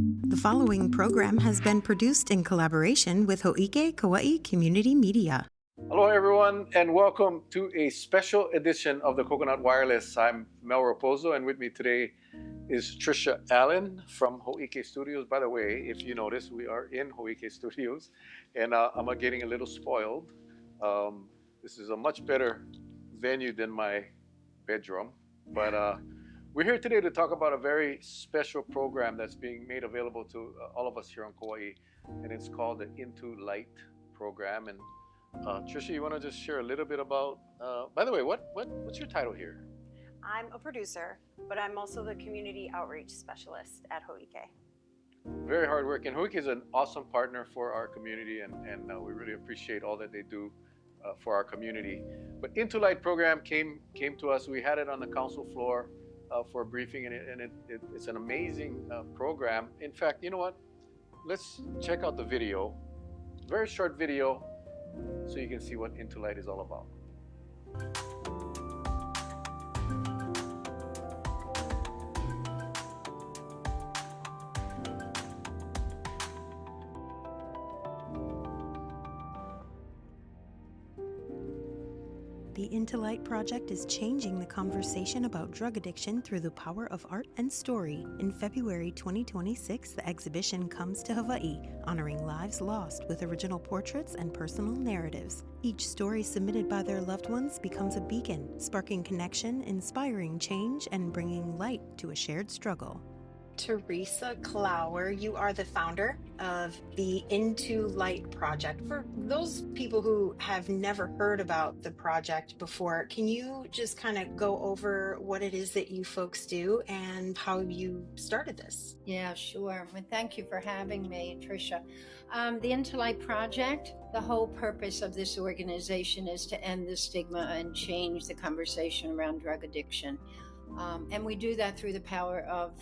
The following program has been produced in collaboration with Hō'ike Community Media. Hello, everyone, and welcome to a special edition of the Coconut Wireless. I'm Mel Rapozo, and with me today is Trisha Allen from Hō'ike Studios. By the way, if you notice, we are in Hō'ike Studios, and I'm getting a little spoiled. This is a much better venue than my bedroom, but we're here today to talk about a very special program that's being made available to all of us here on Kauai, and it's called the Into Light program. And Trisha, you want to just share a little bit about, by the way, what's your title here? I'm a producer, but I'm also the community outreach specialist at Hō'ike. Very hard work, and Hō'ike is an awesome partner for our community, and we really appreciate all that they do for our community. But Into Light program came to us. We had it on the council floor for a briefing, and it's an amazing program. In fact, you know what? Let's check out the video, very short video, so you can see what Into Light is all about. The Into Light project is changing the conversation about drug addiction through the power of art and story. In February 2026, the exhibition comes to Hawaii, honoring lives lost with original portraits and personal narratives. Each story submitted by their loved ones becomes a beacon, sparking connection, inspiring change, and bringing light to a shared struggle. Teresa Clower, you are the founder of the Into Light project. For those people who have never heard about the project before, can you just kind of go over what it is that you folks do and how you started this? Yeah, sure. Well, thank you for having me, Tricia. The Into Light project, the whole purpose of this organization is to end the stigma and change the conversation around drug addiction. And we do that through the power of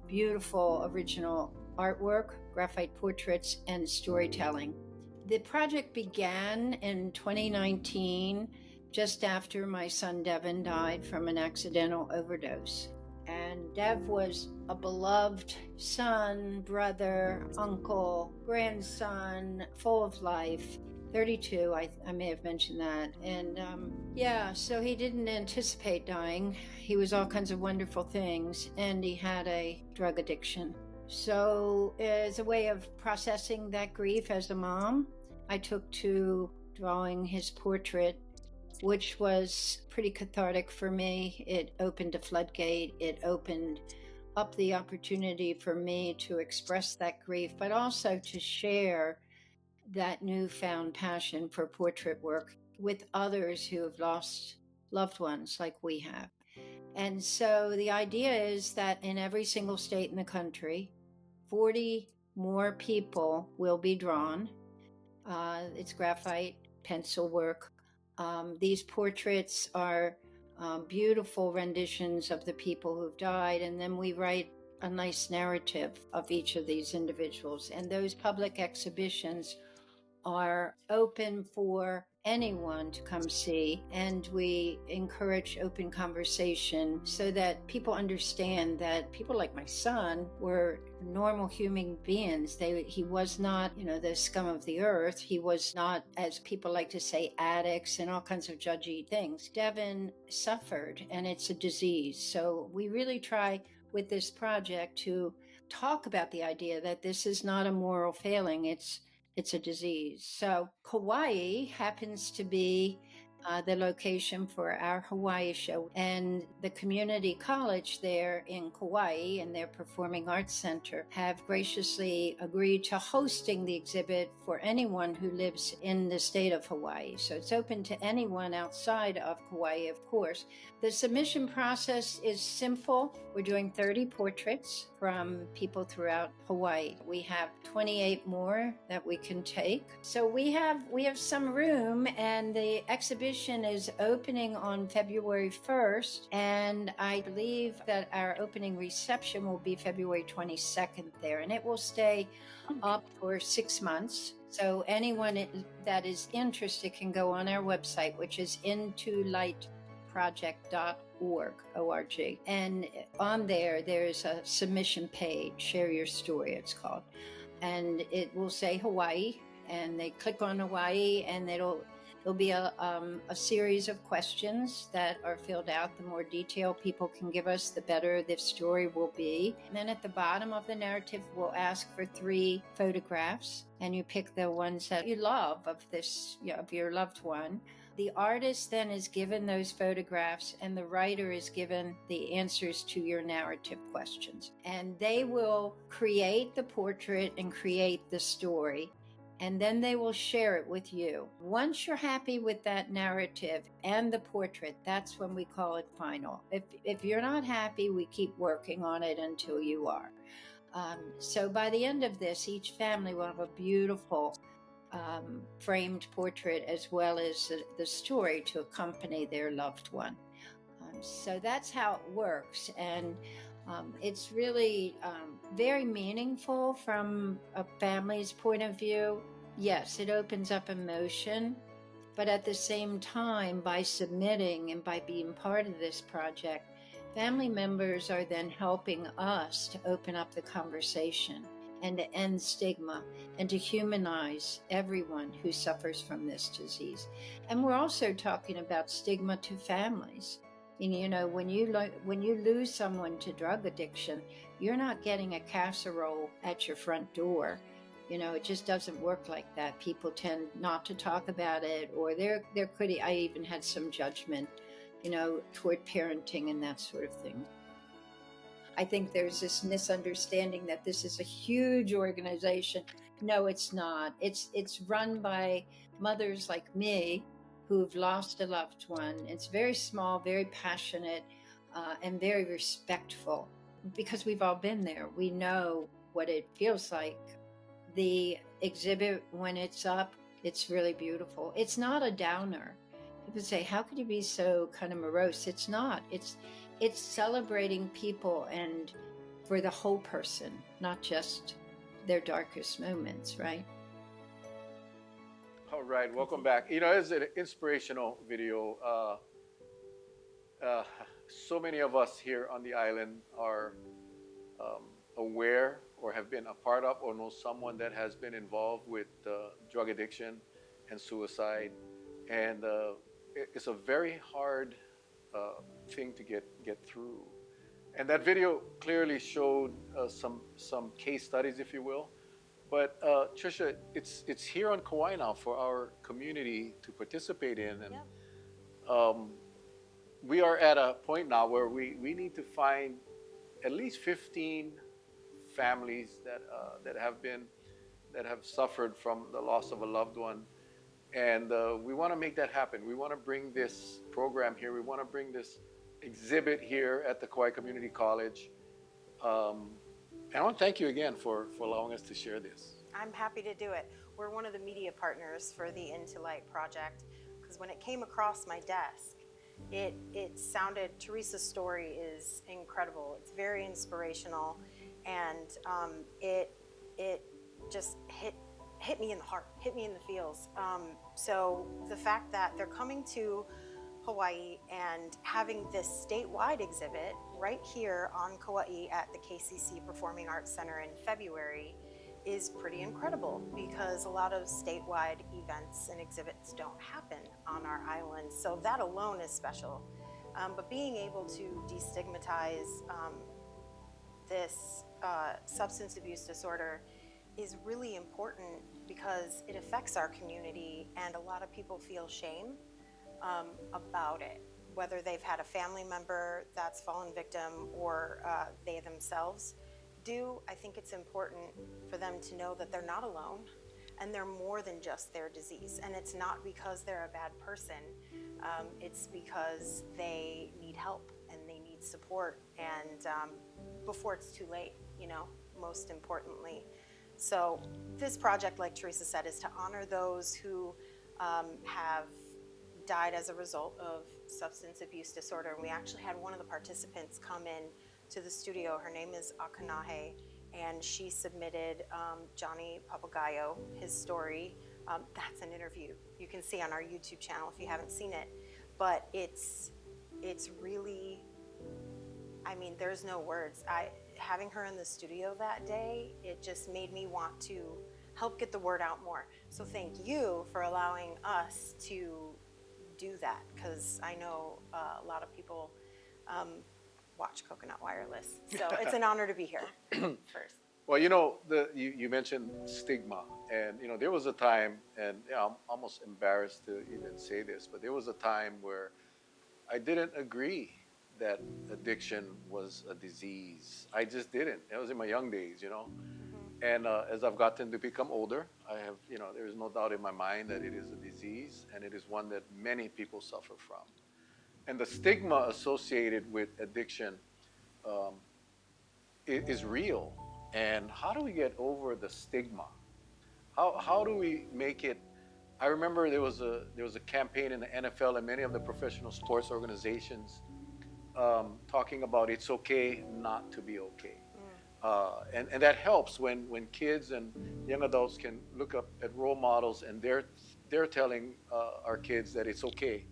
beautiful original artwork, graphite portraits, and storytelling. The project began in 2019, just after my son Devin died from an accidental overdose. And Dev was a beloved son, brother, uncle, grandson, full of life. 32, I may have mentioned that. And so he didn't anticipate dying. He was all kinds of wonderful things, and he had a drug addiction. So as a way of processing that grief as a mom, I took to drawing his portrait, which was pretty cathartic for me. It opened a floodgate. It opened up the opportunity for me to express that grief, but also to share that newfound passion for portrait work with others who have lost loved ones like we have. And so the idea is that in every single state in the country, 40 more people will be drawn. It's graphite, pencil work. These portraits are beautiful renditions of the people who've died, and then we write a nice narrative of each of these individuals. And those public exhibitions are open for anyone to come see, and we encourage open conversation so that people understand that people like my son were normal human beings. He was not, the scum of the earth. He was not, as people like to say, addicts and all kinds of judgy things. Devin suffered, and it's a disease. So we really try with this project to talk about the idea that this is not a moral failing. It's a disease. So Kauai happens to be the location for our Hawaii show, and the community college there in Kauai and their Performing Arts Center have graciously agreed to hosting the exhibit for anyone who lives in the state of Hawaii. So it's open to anyone outside of Kauai, of course. The submission process is simple. We're doing 30 portraits from people throughout Hawaii. We have 28 more that we can take. So we have some room, and the exhibition is opening on February 1st, and I believe that our opening reception will be February 22nd there, and it will stay up for 6 months. So anyone that is interested can go on our website, which is intolightproject.org. O-R-G. And on there, there's a submission page, Share Your Story, it's called. And it will say Hawaii, and they click on Hawaii, and there'll be a series of questions that are filled out. The more detail people can give us, the better the story will be. And then at the bottom of the narrative, we'll ask for 3 photographs, and you pick the ones that you love of this, of your loved one. The artist then is given those photographs, and the writer is given the answers to your narrative questions. And they will create the portrait and create the story, and then they will share it with you. Once you're happy with that narrative and the portrait, that's when we call it final. If you're not happy, we keep working on it until you are. So by the end of this, each family will have a beautiful framed portrait as well as the story to accompany their loved one. So that's how it works. And it's really very meaningful from a family's point of view. Yes, it opens up emotion, but at the same time, by submitting and by being part of this project, family members are then helping us to open up the conversation and to end stigma and to humanize everyone who suffers from this disease. And we're also talking about stigma to families. And, when you lose someone to drug addiction, you're not getting a casserole at your front door. It just doesn't work like that. People tend not to talk about it, or I even had some judgment, toward parenting and that sort of thing. I think there's this misunderstanding that this is a huge organization. No, it's not. It's run by mothers like me who've lost a loved one. It's very small, very passionate, and very respectful, because we've all been there. We know what it feels like. The exhibit, when it's up, it's really beautiful. It's not a downer. People say, how could you be so kind of morose? It's not. It's celebrating people and for the whole person, not just their darkest moments, right? All right, welcome back. It's an inspirational video. So many of us here on the island are aware or have been a part of or know someone that has been involved with drug addiction and suicide. And it's a very hard thing to get through. And that video clearly showed some case studies, if you will. But Tricia, it's here on Kauai now for our community to participate in. And we are at a point now where we need to find at least 15 families that have suffered from the loss of a loved one. And we want to make that happen. We want to bring this program here. We want to bring this exhibit here at the Kauai Community College. And I want to thank you again for allowing us to share this. I'm happy to do it. We're one of the media partners for the Into Light project, because when it came across my desk, it sounded, Teresa's story is incredible. It's very inspirational, and it just hit me in the heart, hit me in the feels. So the fact that they're coming to Hawaii and having this statewide exhibit right here on Kauai at the KCC Performing Arts Center in February is pretty incredible, because a lot of statewide events and exhibits don't happen on our island. So that alone is special. But being able to destigmatize this substance abuse disorder is really important, because it affects our community, and a lot of people feel shame about it, whether they've had a family member that's fallen victim or they themselves do. I think it's important for them to know that they're not alone, and they're more than just their disease. And it's not because they're a bad person, it's because they need help and they need support, and before it's too late, most importantly. So this project, like Teresa said, is to honor those who have died as a result of substance abuse disorder. And we actually had one of the participants come in to the studio. Her name is Akanahe, and she submitted Johnny Papagayo, his story. That's an interview you can see on our YouTube channel if you haven't seen it. But it's it's really, I mean, there's no words. Having her in the studio that day, it just made me want to help get the word out more. So thank you for allowing us to do that, because I know a lot of people watch Coconut Wireless. So it's an honor to be here first. Well, you mentioned stigma, and there was a time, and I'm almost embarrassed to even say this, but there was a time where I didn't agree that addiction was a disease. I just didn't. It was in my young days. And as I've gotten to become older, I have, there is no doubt in my mind that it is a disease, and it is one that many people suffer from. And the stigma associated with addiction um, is real. And how do we get over the stigma? How do we make it? I remember there was a campaign in the NFL and many of the professional sports organizations talking about it's okay not to be okay. And that helps when kids and young adults can look up at role models, and they're telling our kids that it's okay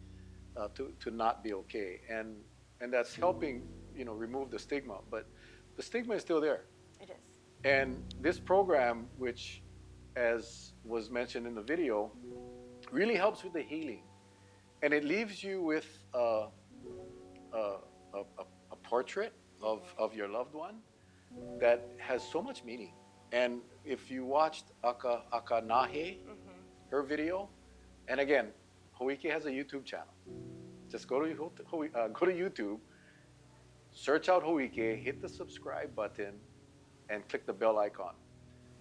to not be okay, and that's helping remove the stigma. But the stigma is still there. It is. And this program, which, as was mentioned in the video, really helps with the healing, and it leaves you with a portrait of your loved one that has so much meaning. And if you watched Aka Nahe, her video, and again, Hō'ike has a YouTube channel. Just go to YouTube, search out Hō'ike, hit the subscribe button, and click the bell icon.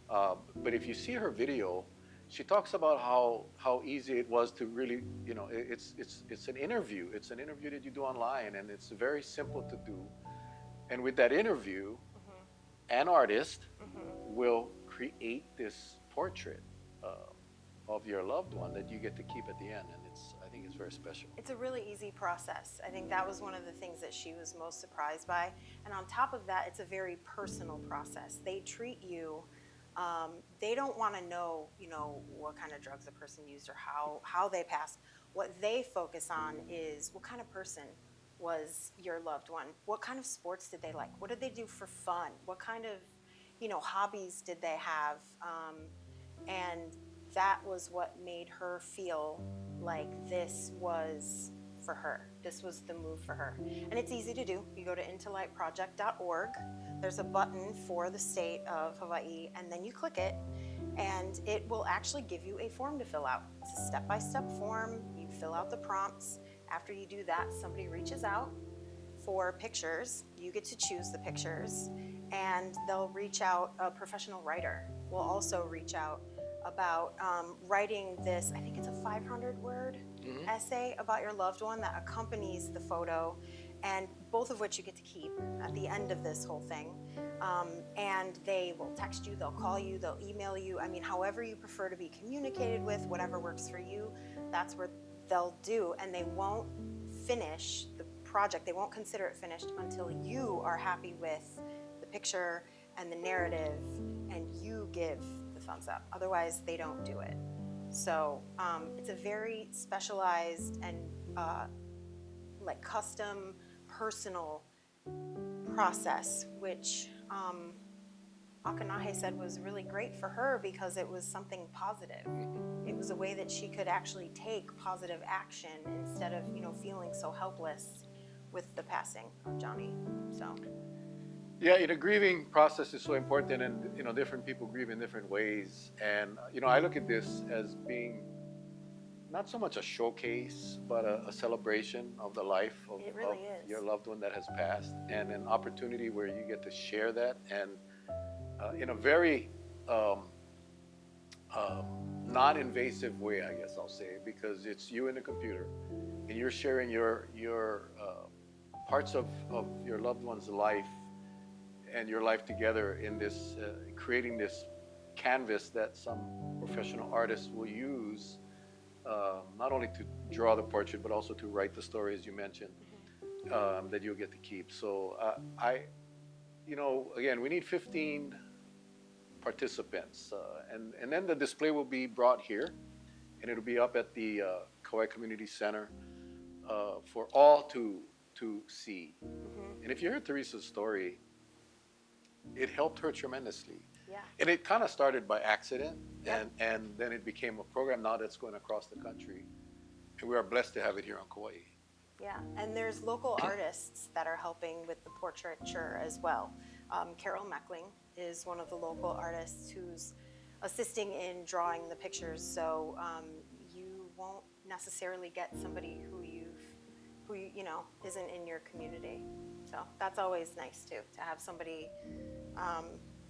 But if you see her video, she talks about how easy it was to really, it's an interview. It's an interview that you do online, and it's very simple to do. And with that interview, an artist will create this portrait of your loved one that you get to keep at the end, and I think it's very special. It's a really easy process. I think that was one of the things that she was most surprised by. And on top of that, it's a very personal process. They treat you, they don't want to know, what kind of drugs a person used or how they passed. What they focus on is what kind of person was your loved one? What kind of sports did they like? What did they do for fun? What kind of, hobbies did they have? And that was what made her feel like this was for her. This was the move for her. And it's easy to do. You go to intolightproject.org. There's a button for the state of Hawaii, and then you click it, and it will actually give you a form to fill out. It's a step-by-step form. You fill out the prompts. After you do that, somebody reaches out for pictures. You get to choose the pictures, and they'll reach out. A professional writer will also reach out about writing this, I think it's a 500-word essay about your loved one that accompanies the photo, and both of which you get to keep at the end of this whole thing. And they will text you, they'll call you, they'll email you. I mean, however you prefer to be communicated with, whatever works for you, that's what they'll do. And they won't finish the project, they won't consider it finished until you are happy with the picture and the narrative, and you give the thumbs up. Otherwise, they don't do it. So it's a very specialized and custom, personal process, which Akanahe said was really great for her because it was something positive. It was a way that she could actually take positive action instead of, feeling so helpless with the passing of Johnny. So. Yeah, the grieving process is so important, and different people grieve in different ways. And I look at this as being not so much a showcase, but a celebration of the life of your loved one that has passed, and an opportunity where you get to share that, and in a very non-invasive way, I guess I'll say, because it's you and the computer, and you're sharing your parts of your loved one's life and your life together in this, creating this canvas that some professional artists will use, not only to draw the portrait, but also to write the story, as you mentioned, that you'll get to keep. So again, we need 15 participants, and then the display will be brought here, and it'll be up at the Kauai Community Center for all to to see. Mm-hmm. And if you heard Teresa's story, it helped her tremendously. Yeah. And it kind of started by accident, Yep. and then it became a program now that's going across the country. And we are blessed to have it here on Kauai. Yeah, and there's local artists that are helping with the portraiture as well. Carol Meckling is one of the local artists who's assisting in drawing the pictures, so you won't necessarily get somebody who you know isn't in your community. So that's always nice too, to have somebody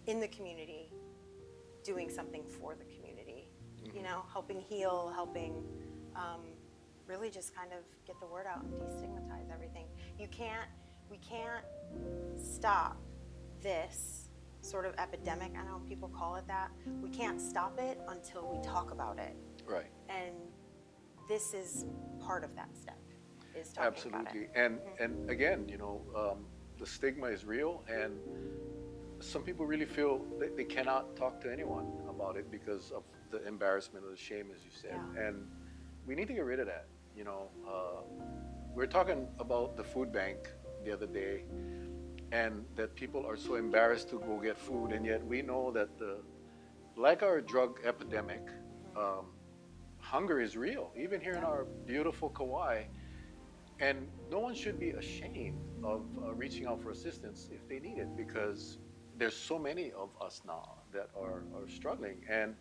in the community doing something for the community. You know, helping heal, helping. Really just kind of get the word out and destigmatize everything. We can't stop this sort of epidemic, I know people call it that. We can't stop it until we talk about it. Right. And this is part of that step, is talking Absolutely. about it. And again, you know, the stigma is real, and some people really feel they cannot talk to anyone about it because of the embarrassment or the shame, as you said. Yeah. And we need to get rid of that. You know, we were talking about the food bank the other day, and that people are so embarrassed to go get food, and yet we know that like our drug epidemic, hunger is real, even here in our beautiful Kauai, and no one should be ashamed of reaching out for assistance if they need it, because there's so many of us now that are struggling, and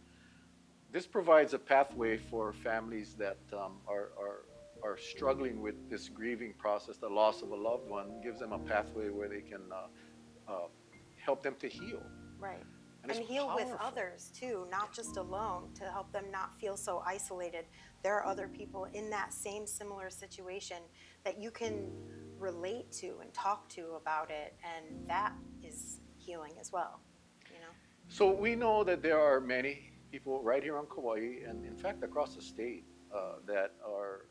this provides a pathway for families that are struggling with this grieving process, the loss of a loved one, gives them a pathway where they can help them to heal. Right. And And it's heal with powerful. others too, not just alone, to help them not feel so isolated. There are other people in that same similar situation that you can relate to and talk to about it, and that is healing as well, you know? So we know that there are many people right here on Kauai, and in fact across the state, that are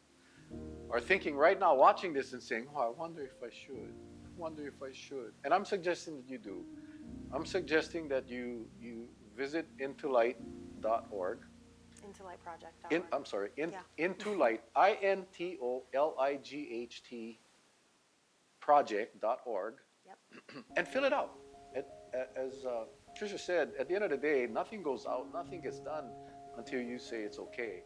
thinking right now, watching this and saying, "Oh, I wonder if I should. I wonder if I should." And I'm suggesting that you do. I'm suggesting that you visit intolight.org. Intolightproject.org. I'm sorry, Yeah. Intolight, INTOLIGHT project.org, Yep. and fill it out. As Tricia said, at the end of the day, nothing goes out, nothing gets done until you say it's okay.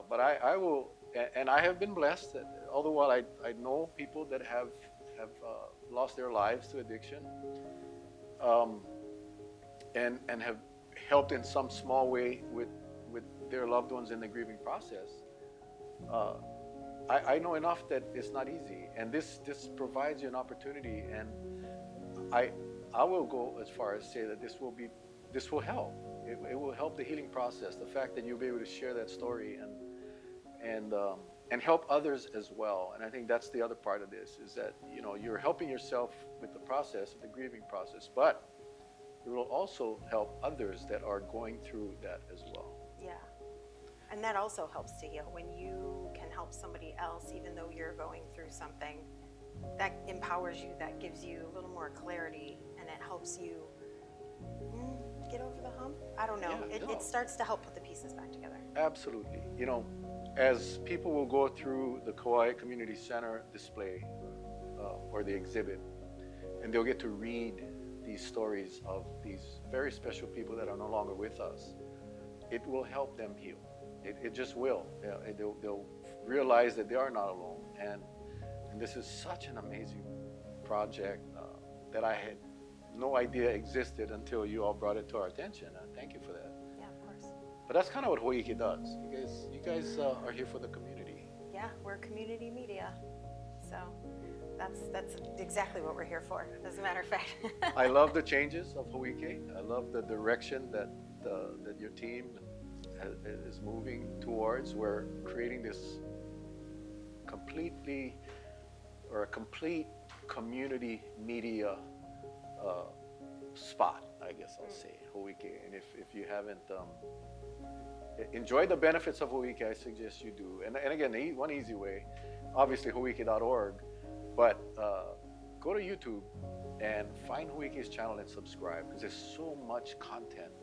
But I will, and I have been blessed that although while I know people that have lost their lives to addiction, and have helped in some small way with their loved ones in the grieving process. I know enough that it's not easy, and this provides you an opportunity, and I will go as far as say that this will help. It will help the healing process. The fact that you'll be able to share that story and help others as well. And I think that's the other part of this, is that, you know, you're helping yourself with the process, the grieving process, but it will also help others that are going through that as well. Yeah. And that also helps to heal when you can help somebody else, even though you're going through something. That empowers you, that gives you a little more clarity, and it helps you get over the hump. I don't know. Yeah, It starts to help put the pieces back together. Absolutely. You know, as people will go through the Kauai Community Center display or the exhibit, and they'll get to read these stories of these very special people that are no longer with us, it will help them heal. It just will. They'll realize that they are not alone. And this is such an amazing project that I had no idea existed until you all brought it to our attention. Thank you for that. Yeah, of course. But that's kind of what Hō'ike does. You guys are here for the community. Yeah, we're community media. So that's exactly what we're here for, as a matter of fact. I love the changes of Hō'ike. I love the direction that your team is moving towards. We're creating this complete community media spot, I guess I'll say, Hō'ike. And if you haven't enjoyed the benefits of Hō'ike, I suggest you do. And again, one easy way, obviously Hō'ike.org, but go to YouTube and find Hō'ike's channel and subscribe, because there's so much content.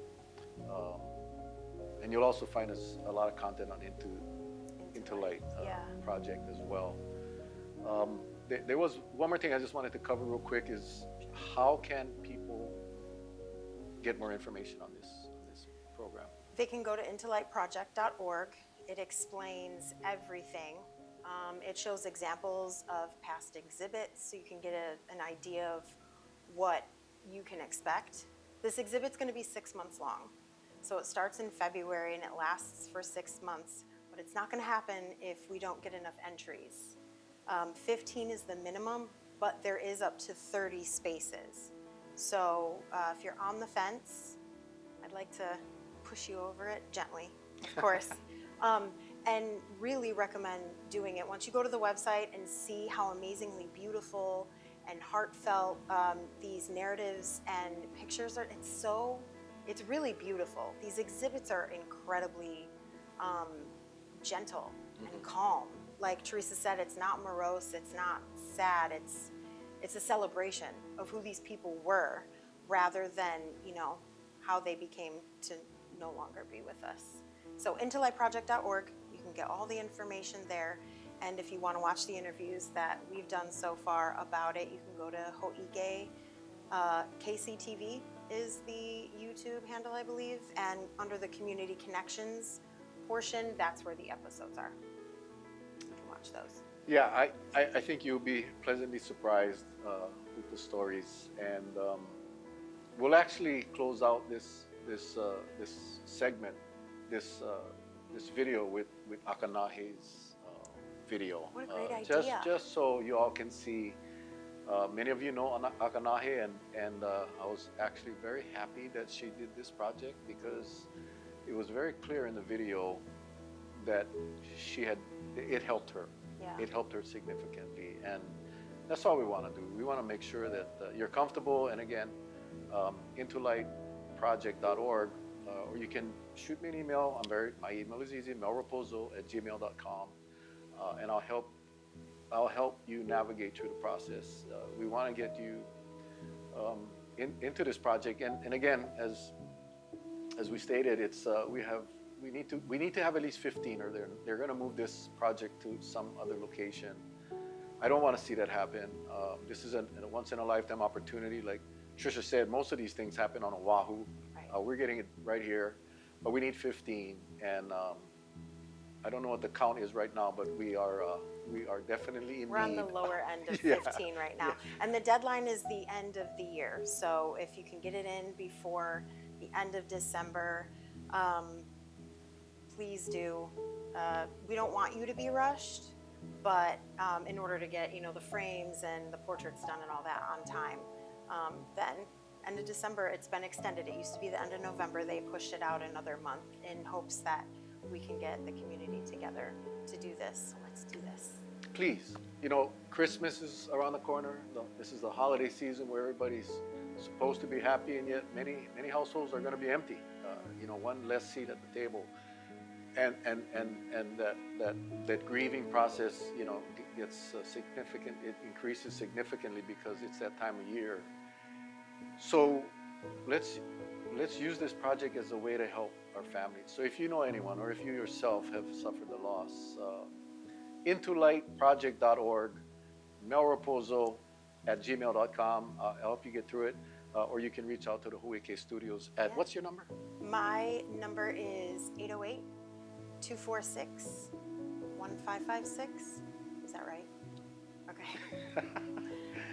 And you'll also find a lot of content on Intolight Yeah. project as well. there was one more thing I just wanted to cover real quick is how can people get more information on this program? They can go to intolightproject.org. It explains everything. It shows examples of past exhibits so you can get an idea of what you can expect. This exhibit's going to be 6 months long. So it starts in February and it lasts for 6 months, but it's not going to happen if we don't get enough entries. 15 is the minimum, but there is up to 30 spaces. So if you're on the fence, I'd like to push you over it gently, of course, and really recommend doing it. Once you go to the website and see how amazingly beautiful and heartfelt these narratives and pictures are, it's really beautiful. These exhibits are incredibly gentle and calm. Like Teresa said, it's not morose, it's not sad, it's a celebration of who these people were rather than, how they became to no longer be with us. So intolightproject.org, you can get all the information there. And if you want to watch the interviews that we've done so far about it, you can go to Hō'ike. KCTV is the YouTube handle, I believe. And under the Community Connections portion, that's where the episodes are. You can watch those. Yeah, I think you'll be pleasantly surprised with the stories. And we'll actually close out this segment, this video with Akanahe's video. What a great idea. Just so you all can see. Many of you know Akanahe, and I was actually very happy that she did this project because it was very clear in the video that it helped her. Yeah. It helped her significantly, and that's all we want to do. We want to make sure that you're comfortable. And again, intolightproject.org, or you can shoot me an email. My email is easy, melrapozo@gmail.com, and I'll help you navigate through the process. We want to get you into this project, and again, as we stated, it's we need to have at least 15, or they're going to move this project to some other location. I don't want to see that happen. This is a once in a lifetime opportunity. Like Trisha said, most of these things happen on Oahu. Right. We're getting it right here, but we need 15, and I don't know what the count is right now, but we are definitely in We're on need. the lower end of Yeah. 15 right now. And the deadline is the end of the year. So if you can get it in before the end of December, please do. We don't want you to be rushed, but in order to get, the frames and the portraits done and all that on time, then end of December, it's been extended. It used to be the end of November. They pushed it out another month in hopes that we can get the community together to do this. So let's do this. Please, Christmas is around the corner. This is the holiday season where everybody's supposed to be happy, and yet many households are going to be empty. One less seat at the table, and that grieving process, gets significant. It increases significantly because it's that time of year. So let's use this project as a way to help our families. So if you know anyone, or if you yourself have suffered a loss, intolightproject.org, melrapozo@gmail.com. I'll help you get through it. Or you can reach out to the Hō'ike Studios at, what's your number? My number is 808-246-1556. Is that right? Okay.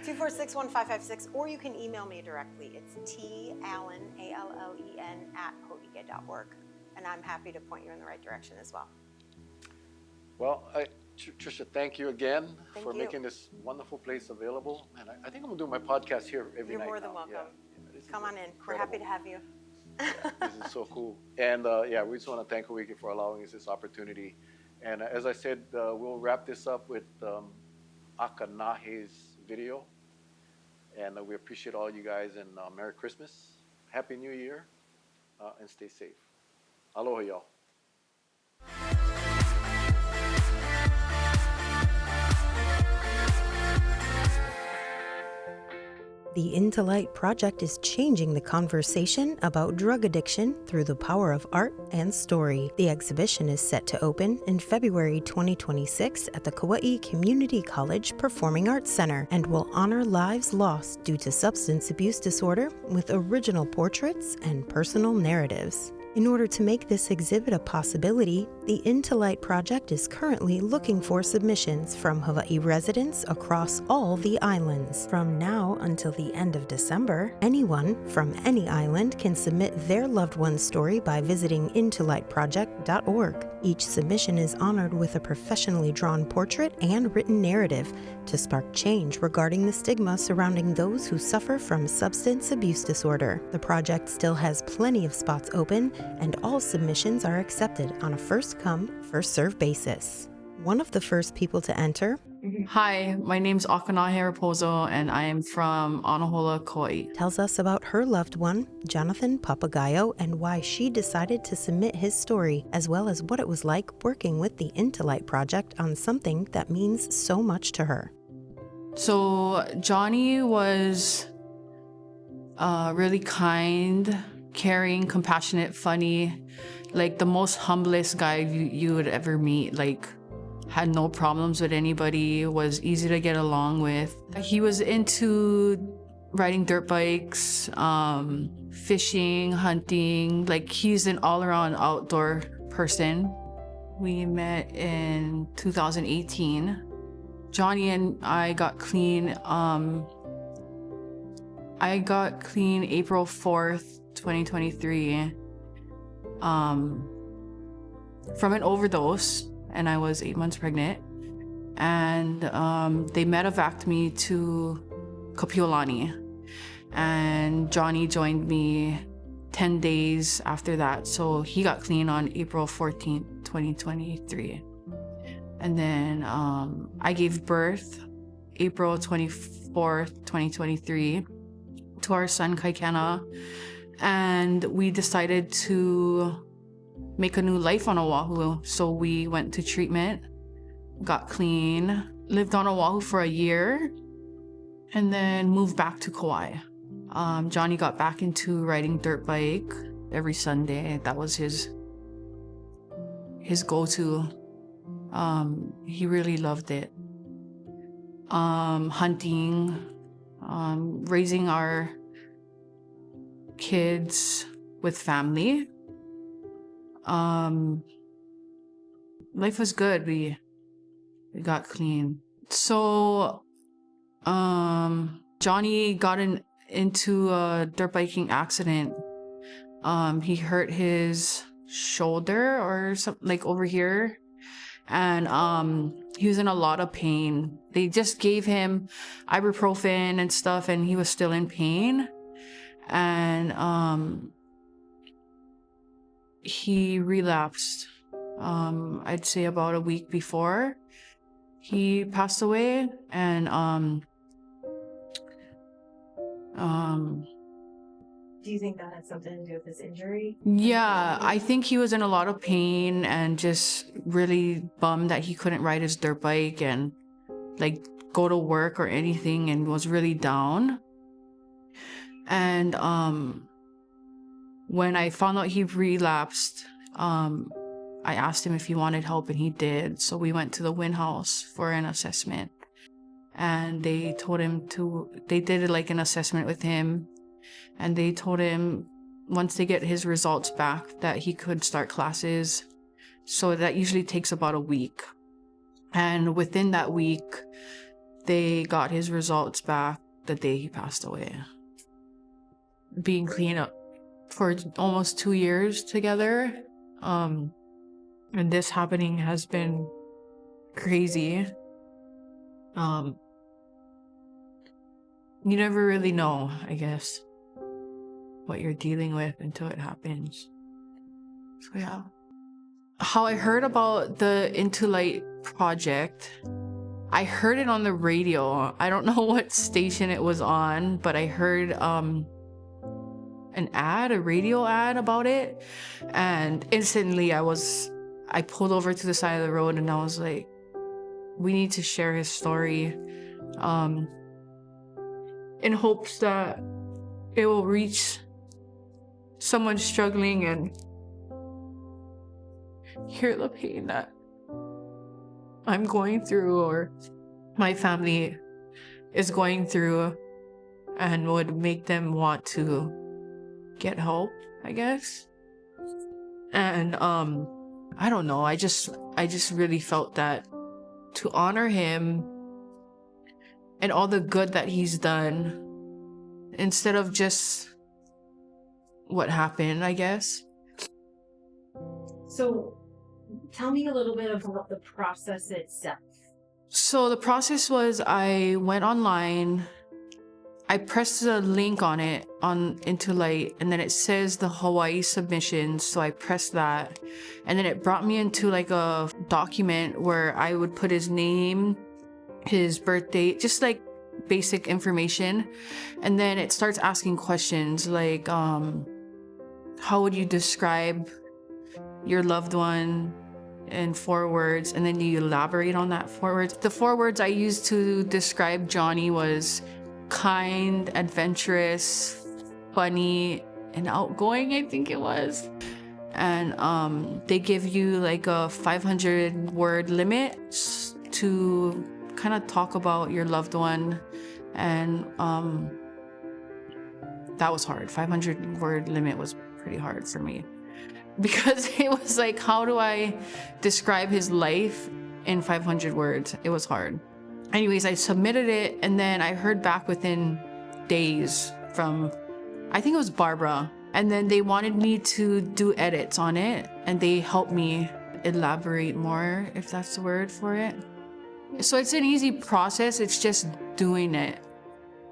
246-1556, or you can email me directly. It's tallen, ALLEN, @hō'ike.org, and I'm happy to point you in the right direction as well. Well, Trisha, thank you again for you. making this wonderful place available. And I think I'm going to do my podcast here every You're night more than now. welcome. Yeah, this is Come on in. We're incredible. happy to have you. This is so cool. And we just want to thank Hō'ike for allowing us this opportunity. And as I said, we'll wrap this up with Akanahe's video. And we appreciate all you guys, and Merry Christmas, Happy New Year, and stay safe. Aloha, y'all. The Into Light project is changing the conversation about drug addiction through the power of art and story. The exhibition is set to open in February 2026 at the Kauai Community College Performing Arts Center and will honor lives lost due to substance abuse disorder with original portraits and personal narratives. In order to make this exhibit a possibility, the Into Light project is currently looking for submissions from Hawaii residents across all the islands. From now until the end of December, anyone from any island can submit their loved one's story by visiting intolightproject.org. Each submission is honored with a professionally drawn portrait and written narrative to spark change regarding the stigma surrounding those who suffer from substance abuse disorder. The project still has plenty of spots open, and all submissions are accepted on a first-come, first-served basis. One of the first people to enter Hi, my name's Mel Rapozo, and I am from Anahola, Kauai. tells us about her loved one, Jonathan Papagayo, and why she decided to submit his story, as well as what it was like working with the Into Light project on something that means so much to her. So Johnny was really kind, caring, compassionate, funny, like the most humblest guy you would ever meet. Like, had no problems with anybody, was easy to get along with. He was into riding dirt bikes, fishing, hunting. Like, he's an all-around outdoor person. We met in 2018. Johnny and I got clean. I got clean April 4th, 2023, from an overdose. And I was 8 months pregnant, and they medevaced me to Kapiolani, and Johnny joined me 10 days after that, so he got clean on April 14th, 2023. And then I gave birth April 24th, 2023 to our son Kaikena, and we decided to make a new life on Oahu. So we went to treatment, got clean, lived on Oahu for a year, and then moved back to Kauai. Johnny got back into riding dirt bike every Sunday. That was his go-to. He really loved it. Hunting, raising our kids with family. Life was good. We got clean. So Johnny got into a dirt biking accident. He hurt his shoulder or something, like over here, and he was in a lot of pain. They just gave him ibuprofen and stuff, and he was still in pain. And he relapsed, I'd say about a week before he passed away. And do you think that had something to do with his injury? Yeah, I think he was in a lot of pain and just really bummed that he couldn't ride his dirt bike and like go to work or anything, and was really down. And when I found out he relapsed, I asked him if he wanted help, and he did. So we went to the Wynn House for an assessment, and they told him they did like an assessment with him, and they told him once they get his results back that he could start classes. So that usually takes about a week. And within that week, they got his results back the day he passed away. Being clean up for almost 2 years together, and this happening has been crazy. You never really know, I guess, what you're dealing with until it happens. So yeah. How I heard about the Into Light project, I heard it on the radio. I don't know what station it was on, but I heard a radio ad about it, and instantly I pulled over to the side of the road, and I was like, we need to share his story. in hopes that it will reach someone struggling and hear the pain that I'm going through or my family is going through, and would make them want to get help, I guess. And I don't know, I just really felt that to honor him and all the good that he's done instead of just what happened, I guess. So tell me a little bit about the process itself. So the process was, I went online, I pressed the link on it on Into Light, and then it says the Hawaii submissions. So I pressed that, and then it brought me into like a document where I would put his name, his birth date, just like basic information. And then it starts asking questions like, how would you describe your loved one in 4 words? And then you elaborate on that 4 words. The 4 words I used to describe Johnny was kind, adventurous, funny, and outgoing, I think it was. And they give you like a 500 word limit to kind of talk about your loved one. And that was hard. 500 word limit was pretty hard for me, because it was like, how do I describe his life in 500 words? It was hard. Anyways, I submitted it, and then I heard back within days from, I think it was Barbara. And then they wanted me to do edits on it, and they helped me elaborate more, if that's the word for it. So it's an easy process, it's just doing it.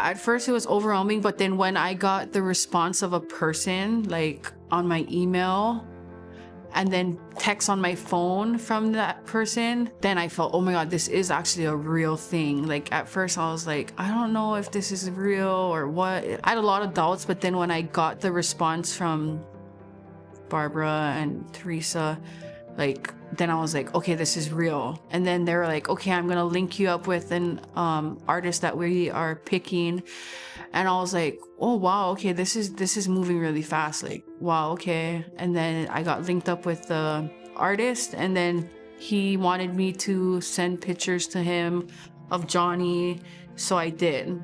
At first it was overwhelming, but then when I got the response of a person, like on my email, and then text on my phone from that person, then I felt, oh my God, this is actually a real thing. Like at first I was like, I don't know if this is real or what. I had a lot of doubts, but then when I got the response from Barbara and Teresa, like, then I was like, okay, this is real. And then they were like, okay, I'm gonna link you up with an artist that we are picking. And I was like, oh wow, okay, this is moving really fast. Like, wow, okay. And then I got linked up with the artist, and then he wanted me to send pictures to him of Johnny, so I did.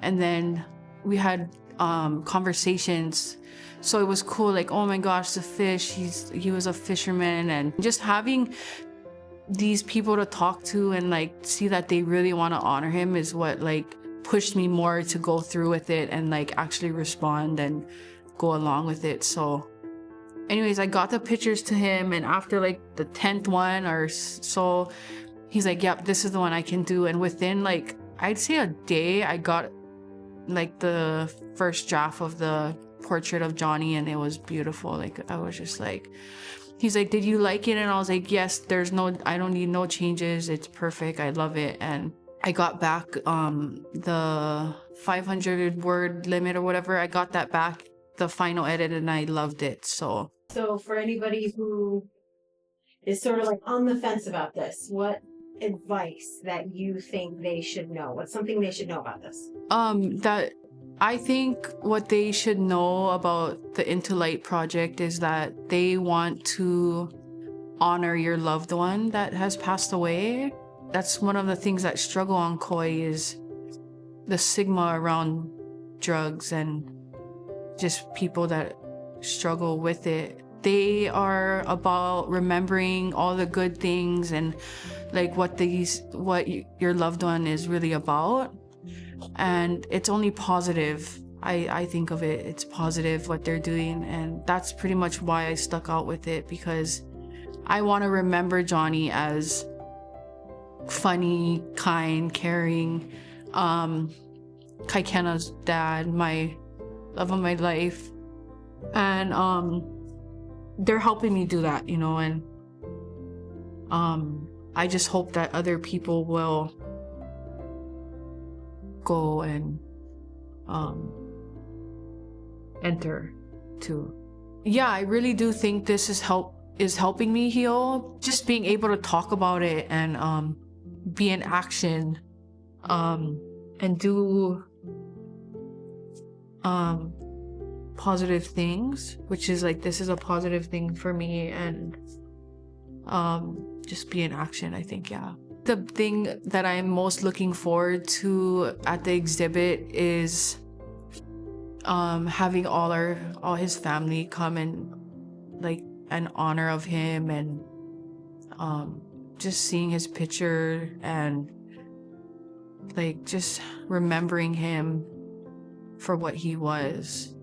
And then we had conversations. So it was cool, like, oh my gosh, the fish, he was a fisherman. And just having these people to talk to and like see that they really want to honor him is what like pushed me more to go through with it and like actually respond and go along with it. So anyways, I got the pictures to him, and after like the 10th one or so, he's like, yep, this is the one I can do. And within like, I'd say a day, I got like the first draft of the portrait of Johnny, and it was beautiful. Like, I was just like, he's like, did you like it? And I was like, yes, I don't need no changes, it's perfect, I love it. And I got back the 500 word limit or whatever, I got that back, the final edit, and I loved it. So For anybody who is sort of like on the fence about this, what advice that you think they should know? What's something they should know about this? That I think what they should know about the Into Light project is that they want to honor your loved one that has passed away. That's one of the things that struggle on Kauai, is the stigma around drugs and just people that struggle with it. They are about remembering all the good things and like what your loved one is really about. And it's only positive. I think of it, it's positive what they're doing, and that's pretty much why I stuck out with it, because I want to remember Johnny as funny, kind, caring, Kaikena's dad, my love of my life. And they're helping me do that, you know, and I just hope that other people will go and enter too. Yeah, I really do think this is helping me heal. Just being able to talk about it and be in action and do positive things, which is like, this is a positive thing for me, and just be in action, I think. Yeah, the thing that I'm most looking forward to at the exhibit is having all his family come and like an honor of him, and just seeing his picture and like just remembering him for what he was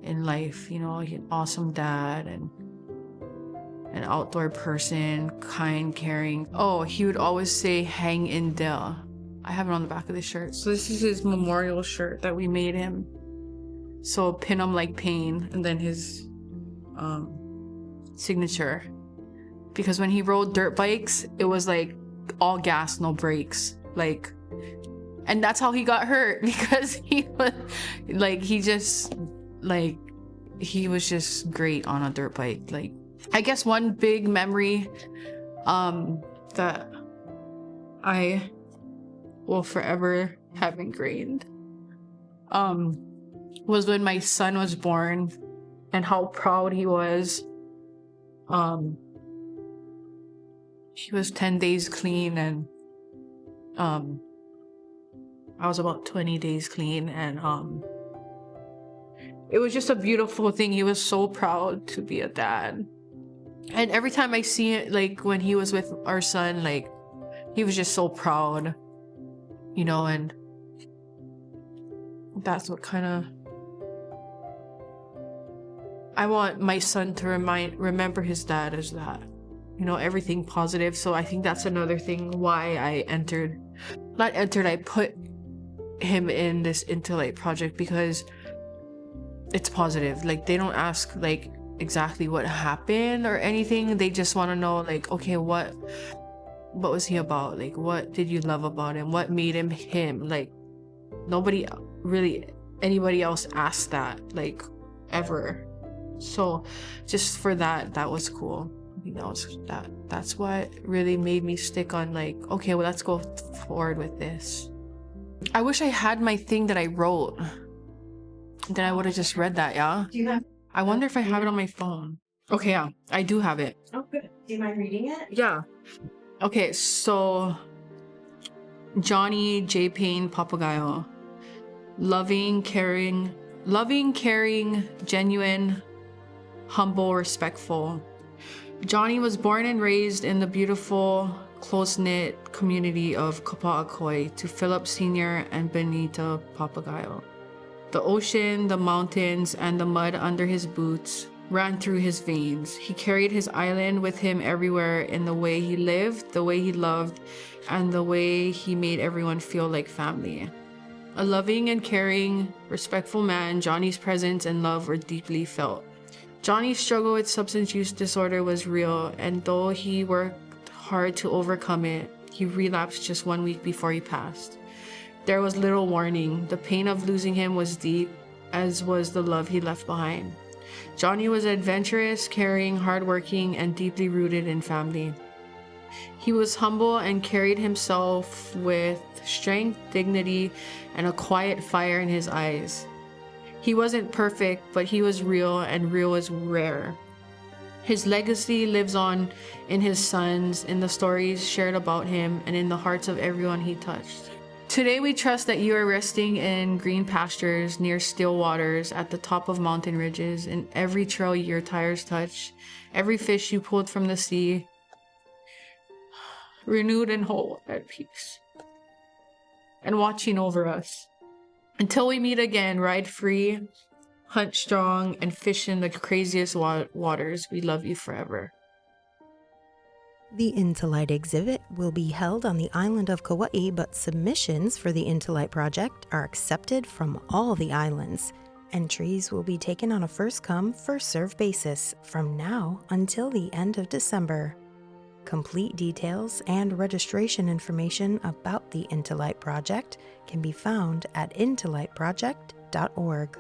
in life, you know, an awesome dad and an outdoor person, kind, caring. Oh, he would always say, hang in there. I have it on the back of the shirt. So this is his memorial shirt that we made him. So pin him like pain, and then his signature. Because when he rode dirt bikes, it was like all gas, no brakes. Like, and that's how he got hurt, because he was like, he was just great on a dirt bike. Like, I guess one big memory that I will forever have ingrained was when my son was born, and how proud he was. He was 10 days clean, and I was about 20 days clean, and it was just a beautiful thing. He was so proud to be a dad. And every time I see it, like when he was with our son, like he was just so proud, you know, and that's what kind of, I want my son to remember his dad as that, you know, everything positive. So I think that's another thing why I put him in this Into Light project, because it's positive. Like, they don't ask like exactly what happened or anything. They just want to know, like, okay, what was he about? Like, what did you love about him? What made him him? Like, nobody really, anybody else asked that, like, ever. So just for that was cool. You know, that's what really made me stick on, like, okay, well, let's go forward with this. I wish I had my thing that I wrote. Then I would have just read that. Yeah. Do you have? I wonder if I have it on my phone. Okay, yeah, I do have it. Oh, good. Do you mind reading it? Yeah. Okay, so Johnny J. Payne Papagayo. Loving, caring, genuine, humble, respectful. Johnny was born and raised in the beautiful, close-knit community of Kapa'akoi to Philip Sr. and Benita Papagayo. The ocean, the mountains, and the mud under his boots ran through his veins. He carried his island with him everywhere, in the way he lived, the way he loved, and the way he made everyone feel like family. A loving and caring, respectful man, Johnny's presence and love were deeply felt. Johnny's struggle with substance use disorder was real, and though he worked hard to overcome it, he relapsed just 1 week before he passed. There was little warning. The pain of losing him was deep, as was the love he left behind. Johnny was adventurous, caring, hardworking, and deeply rooted in family. He was humble and carried himself with strength, dignity, and a quiet fire in his eyes. He wasn't perfect, but he was real, and real is rare. His legacy lives on in his sons, in the stories shared about him, and in the hearts of everyone he touched. Today we trust that you are resting in green pastures, near still waters, at the top of mountain ridges, in every trail your tires touch, every fish you pulled from the sea, renewed and whole at peace, and watching over us. Until we meet again, ride free, hunt strong, and fish in the craziest waters. We love you forever. The Into Light exhibit will be held on the island of Kauai, but submissions for the Into Light project are accepted from all the islands. Entries will be taken on a first-come, first-served basis from now until the end of December. Complete details and registration information about the Into Light project can be found at intolightproject.org.